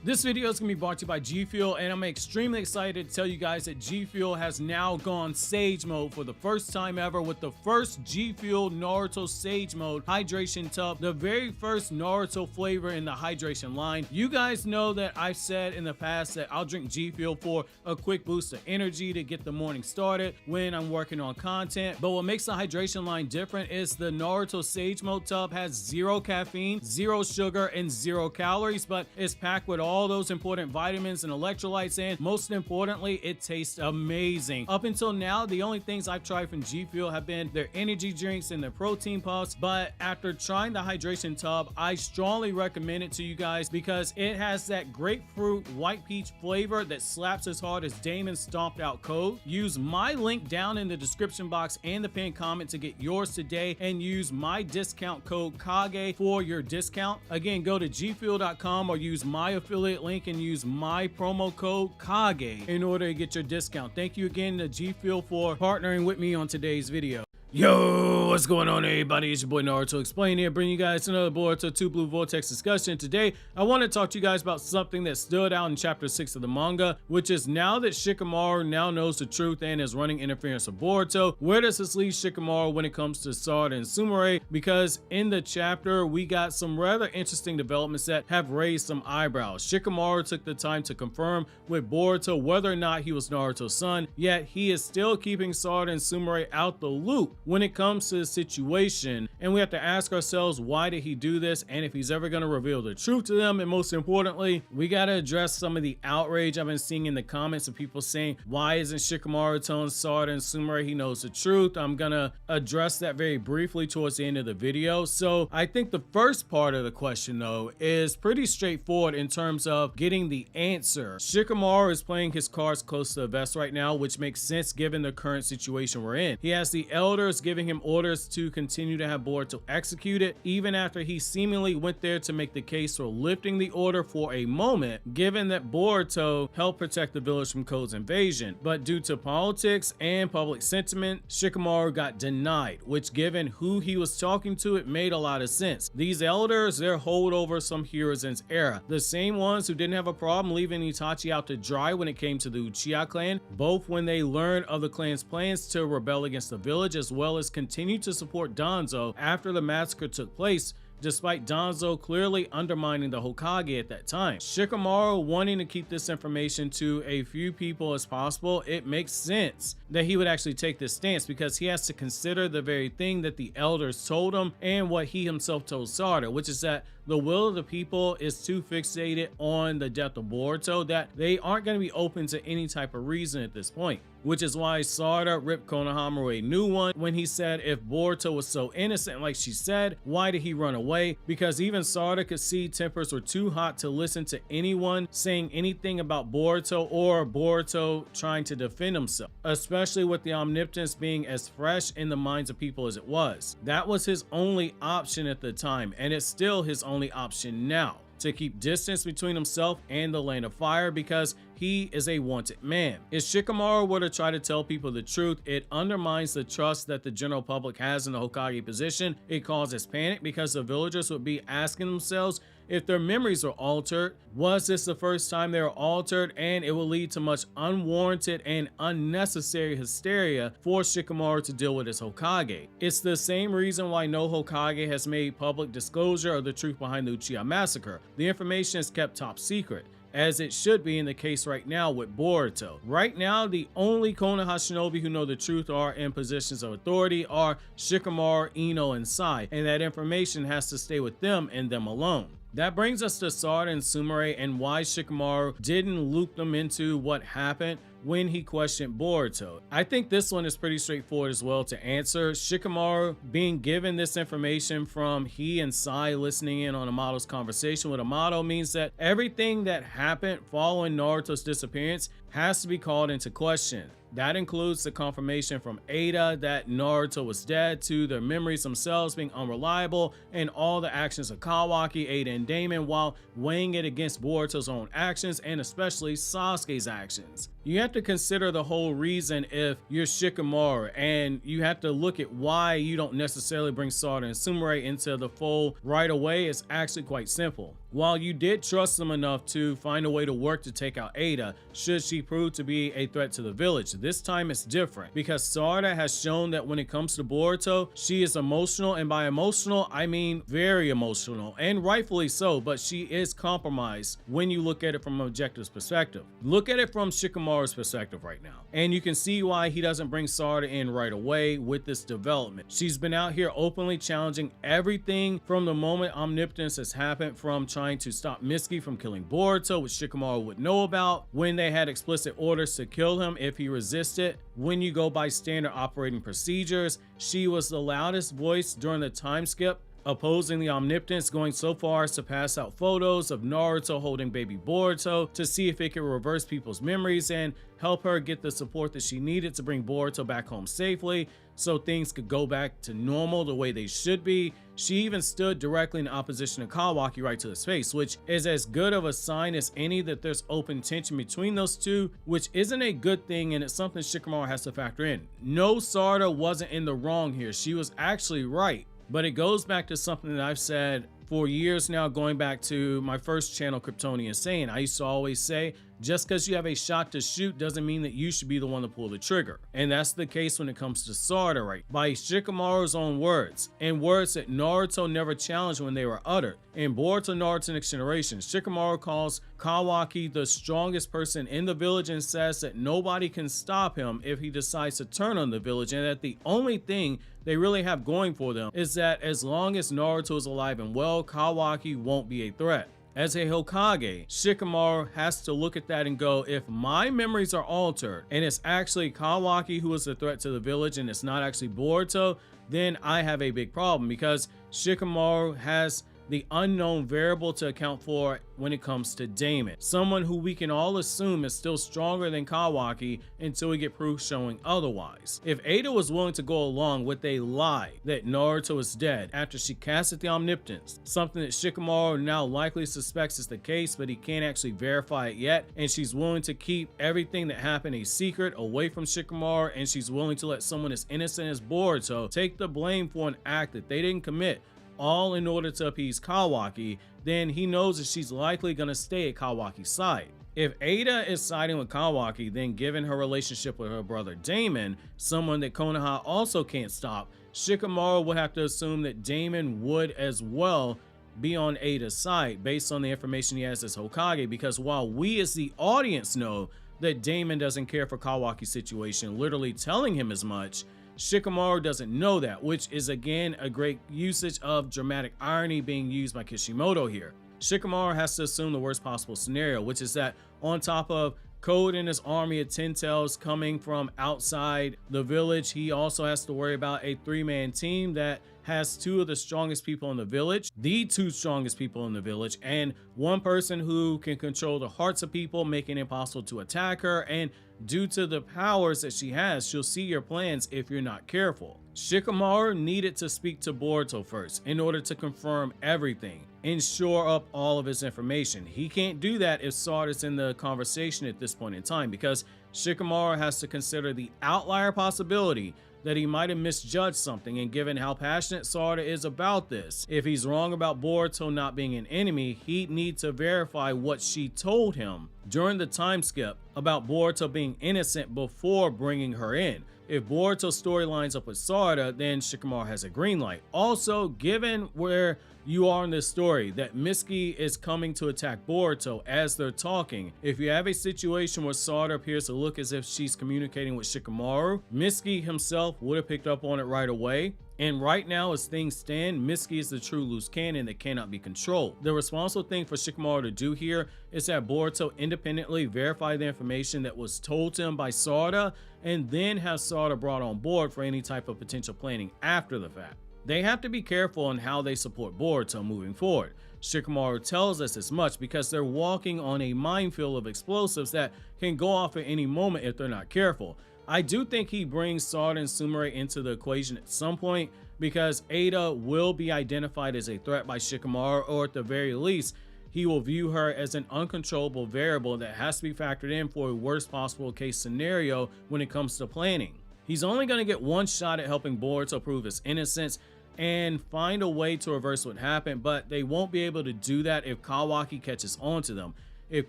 This video is going to be brought to you by G Fuel, and I'm extremely excited to tell you guys that G Fuel has now gone Sage Mode for the first time ever with the first G Fuel Naruto Sage Mode hydration tub, the very first Naruto flavor in the hydration line. You guys know that I've said in the past that I'll drink G Fuel for a quick boost of energy to get the morning started when I'm working on content. But what makes the hydration line different is the Naruto Sage Mode tub has 0 caffeine, 0 sugar, and 0 calories, but it's packed with all those important vitamins and electrolytes, and most importantly, it tastes amazing. Up until now, the only things I've tried from G Fuel have been their energy drinks and their protein puffs, but after trying the hydration tub, I strongly recommend it to you guys because it has that grapefruit white peach flavor that slaps as hard as Daemon stomped out code. Use my link down in the description box and the pinned comment to get yours today, and use my discount code KAGE for your discount. Again, go to gfuel.com or use my affiliate link and use my promo code KAGE in order to get your discount. Thank you again to G Fuel for partnering with me on today's video. Yo, what's going on, everybody? It's your boy Naruto Explain here, bringing you guys another Boruto 2 Blue Vortex discussion. Today, I want to talk to you guys about something that stood out in chapter 6 of the manga, which is now that Shikamaru now knows the truth and is running interference with Boruto, where does this leave Shikamaru when it comes to Sarada and Sumire? Because in the chapter, we got some rather interesting developments that have raised some eyebrows. Shikamaru took the time to confirm with Boruto whether or not he was Naruto's son, yet he is still keeping Sarada and Sumire out the loop when it comes to the situation, and we have to ask ourselves, why did he do this, and if he's ever going to reveal the truth to them. And most importantly, we got to address some of the outrage I've been seeing in the comments of people saying, why isn't Shikamaru telling Sarada and Sumire he knows the truth? I'm gonna address that very briefly towards the end of the video. So I think the first part of the question, though, is pretty straightforward in terms of getting the answer. Shikamaru is playing his cards close to the vest right now, which makes sense given the current situation we're in. He has the elders giving him orders to continue to have Boruto execute it, even after he seemingly went there to make the case for lifting the order for a moment, given that Boruto helped protect the village from Code's invasion. But due to politics and public sentiment, Shikamaru got denied, which given who he was talking to, it made a lot of sense. These elders, they're holdovers from Hiruzen's era, the same ones who didn't have a problem leaving Itachi out to dry when it came to the Uchiha clan, both when they learned of the clan's plans to rebel against the village, as well as continue to support Danzo after the massacre took place, despite Danzo clearly undermining the Hokage at that time. Shikamaru wanting to keep this information to a few people as possible, it makes sense that he would actually take this stance because he has to consider the very thing that the elders told him and what he himself told Sarada, which is that the will of the people is too fixated on the death of Boruto that they aren't going to be open to any type of reason at this point. Which is why Sarada ripped Konohamaru a new one when he said if Boruto was so innocent like she said, why did he run away? Because even Sarada could see tempers were too hot to listen to anyone saying anything about Boruto or Boruto trying to defend himself, especially with the omnipotence being as fresh in the minds of people as it was. That was his only option at the time, and it's still his only option now, to keep distance between himself and the Land of Fire because he is a wanted man. If Shikamaru were to try to tell people the truth, it undermines the trust that the general public has in the Hokage position. It causes panic because the villagers would be asking themselves if their memories were altered. Was this the first time they were altered? And it will lead to much unwarranted and unnecessary hysteria for Shikamaru to deal with as Hokage. It's the same reason why no Hokage has made public disclosure of the truth behind the Uchiha massacre. The information is kept top secret, as it should be in the case right now with Boruto. Right now, the only Konoha shinobi who know the truth are in positions of authority are Shikamaru, Ino, and Sai, and that information has to stay with them and them alone. That brings us to Sarada and Sumire and why Shikamaru didn't loop them into what happened when he questioned Boruto. I think this one is pretty straightforward as well to answer. Shikamaru being given this information from he and Sai listening in on Amato's conversation with Amato means that everything that happened following Naruto's disappearance has to be called into question. That includes the confirmation from Ada that Naruto was dead, to their memories themselves being unreliable, and all the actions of Kawaki, Ada, and Daemon while weighing it against Boruto's own actions and especially Sasuke's actions. You have to consider the whole reason if you're Shikamaru, and you have to look at why you don't necessarily bring Sarada and Sumire into the fold right away. It's actually quite simple. While you did trust them enough to find a way to work to take out Ada, should she prove to be a threat to the village, this time it's different because Sarada has shown that when it comes to Boruto, she is emotional, and by emotional, I mean very emotional, and rightfully so, but she is compromised when you look at it from an objective perspective. Look at it from Shikamaru's perspective right now, and you can see why he doesn't bring Sarada in right away with this development. She's been out here openly challenging everything from the moment omnipotence has happened, from trying to stop Mitsuki from killing Boruto, which Shikamaru would know about, when they had explicit orders to kill him if he resisted. When you go by standard operating procedures, she was the loudest voice during the time skip, opposing the omnipotence, going so far as to pass out photos of Naruto holding baby Boruto to see if it could reverse people's memories and help her get the support that she needed to bring Boruto back home safely so things could go back to normal the way they should be. She even stood directly in opposition to Kawaki right to his face, which is as good of a sign as any that there's open tension between those two, which isn't a good thing, and it's something Shikamaru has to factor in. No, Sarada wasn't in the wrong here. She was actually right. But it goes back to something that I've said for years now, going back to my first channel, KRYPTONIAN saying. I used to always say, just because you have a shot to shoot doesn't mean that you should be the one to pull the trigger. And that's the case when it comes to Sarada, right? By Shikamaru's own words, and words that Naruto never challenged when they were uttered. In Boruto Naruto Next Generation, Shikamaru calls Kawaki the strongest person in the village and says that nobody can stop him if he decides to turn on the village, and that the only thing they really have going for them is that as long as Naruto is alive and well, Kawaki won't be a threat. As a Hokage, Shikamaru has to look at that and go, if my memories are altered and it's actually Kawaki who is a threat to the village and it's not actually Boruto, then I have a big problem, because Shikamaru has the unknown variable to account for when it comes to Daemon, someone who we can all assume is still stronger than Kawaki until we get proof showing otherwise. If Ada was willing to go along with a lie that Naruto is dead after she casted the omnipotence, something that Shikamaru now likely suspects is the case, but he can't actually verify it yet, and she's willing to keep everything that happened a secret away from Shikamaru, and she's willing to let someone as innocent as Boruto take the blame for an act that they didn't commit, all in order to appease Kawaki, then he knows that she's likely going to stay at Kawaki's side. If Ada is siding with Kawaki, then given her relationship with her brother Daemon, someone that Konoha also can't stop, Shikamaru would have to assume that Daemon would as well be on Ada's side based on the information he has as Hokage, because while we as the audience know that Daemon doesn't care for Kawaki's situation, literally telling him as much, Shikamaru doesn't know that, which is again a great usage of dramatic irony being used by Kishimoto here. Shikamaru has to assume the worst possible scenario, which is that on top of Code and his army of Ten Tails coming from outside the village, he also has to worry about a three-man team that has two of the strongest people in the village, the two strongest people in the village, and one person who can control the hearts of people, making it impossible to attack her, and due to the powers that she has, she'll see your plans if you're not careful. Shikamaru needed to speak to Boruto first in order to confirm everything and shore up all of his information. He can't do that if Sarada's in the conversation at this point in time, because Shikamaru has to consider the outlier possibility that he might have misjudged something, and given how passionate Sarada is about this, if he's wrong about Boruto not being an enemy, he'd need to verify what she told him during the time skip about Boruto being innocent before bringing her in. If Boruto's story lines up with Sarada, then Shikamaru has a green light. Also, given where you are in this story, that Mitsuki is coming to attack Boruto as they're talking, if you have a situation where Sarada appears to look as if she's communicating with Shikamaru, Mitsuki himself would have picked up on it right away. And right now, as things stand, Mitsuki is the true loose cannon that cannot be controlled. The responsible thing for Shikamaru to do here is that Boruto independently verify the information that was told to him by Sarada, and then have Sarada brought on board for any type of potential planning after the fact. They have to be careful on how they support Boruto moving forward. Shikamaru tells us as much because they're walking on a minefield of explosives that can go off at any moment if they're not careful. I do think he brings Sarada and Sumire into the equation at some point, because Ada will be identified as a threat by Shikamaru, or at the very least, he will view her as an uncontrollable variable that has to be factored in for a worst possible case scenario when it comes to planning. He's only going to get one shot at helping Boruto prove his innocence and find a way to reverse what happened, but they won't be able to do that if Kawaki catches on to them. If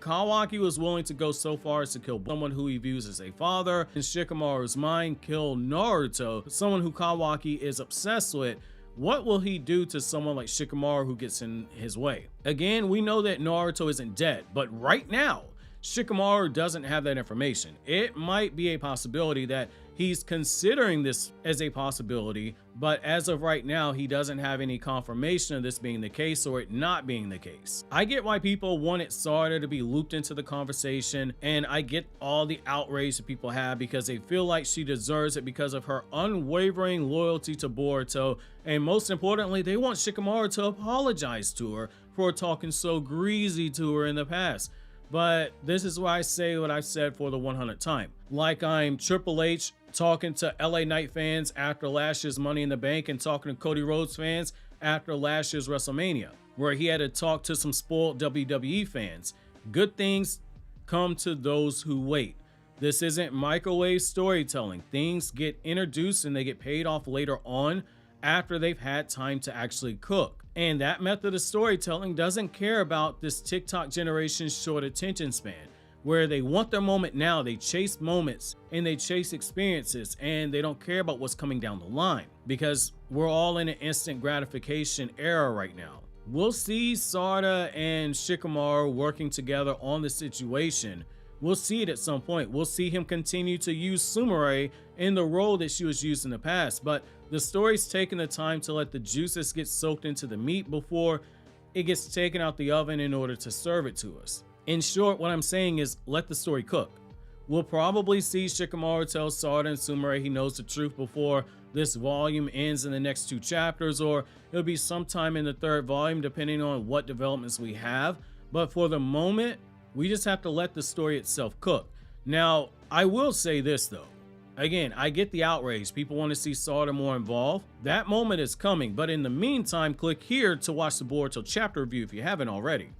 Kawaki was willing to go so far as to kill someone who he views as a father, in Shikamaru's mind, kill Naruto, someone who Kawaki is obsessed with, what will he do to someone like Shikamaru who gets in his way? Again, we know that Naruto isn't dead, but right now, Shikamaru doesn't have that information. It might be a possibility that he's considering this as a possibility, but as of right now, he doesn't have any confirmation of this being the case or it not being the case. I get why people wanted Sarada to be looped into the conversation, and I get all the outrage that people have because they feel like she deserves it because of her unwavering loyalty to Boruto, and most importantly, they want Shikamaru to apologize to her for talking so greasy to her in the past. But this is why I say what I've said for the 100th time. Like I'm Triple H talking to LA Knight fans after last year's Money in the Bank and talking to Cody Rhodes fans after last year's WrestleMania, where he had to talk to some spoiled WWE fans. Good things come to those who wait. This isn't microwave storytelling. Things get introduced and they get paid off later on after they've had time to actually cook. And that method of storytelling doesn't care about this TikTok generation's short attention span, where they want their moment now, they chase moments and they chase experiences and they don't care about what's coming down the line because we're all in an instant gratification era right now. We'll see Sarada and Shikamaru working together on the situation. We'll see it at some point. We'll see him continue to use Sumire in the role that she was used in the past, but the story's taking the time to let the juices get soaked into the meat before it gets taken out the oven in order to serve it to us. In short, what I'm saying is let the story cook. We'll probably see Shikamaru tell Sarada and Sumire he knows the truth before this volume ends in the next 2 chapters, or it'll be sometime in the 3rd volume depending on what developments we have. But for the moment, we just have to let the story itself cook. Now, I will say this though. Again, I get the outrage. People want to see Sarada more involved. That moment is coming, but in the meantime, click here to watch the Boruto chapter review if you haven't already.